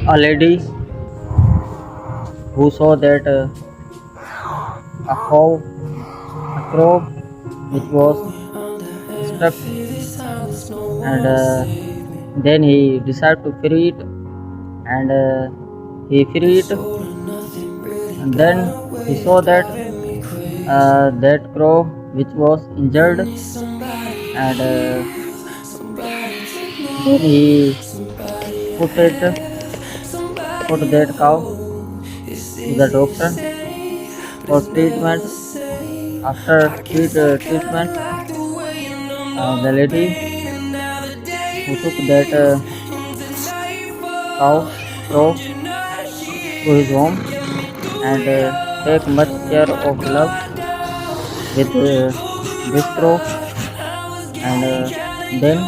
A lady who saw that a cow, a crow which was stuck, and then he decided to free it, and he freed it, and then he saw that that crow which was injured, and then he put it put that cow to the doctor for treatment. After treatment, the lady who took that cow crow to his home, and take much care of love with this crow, and then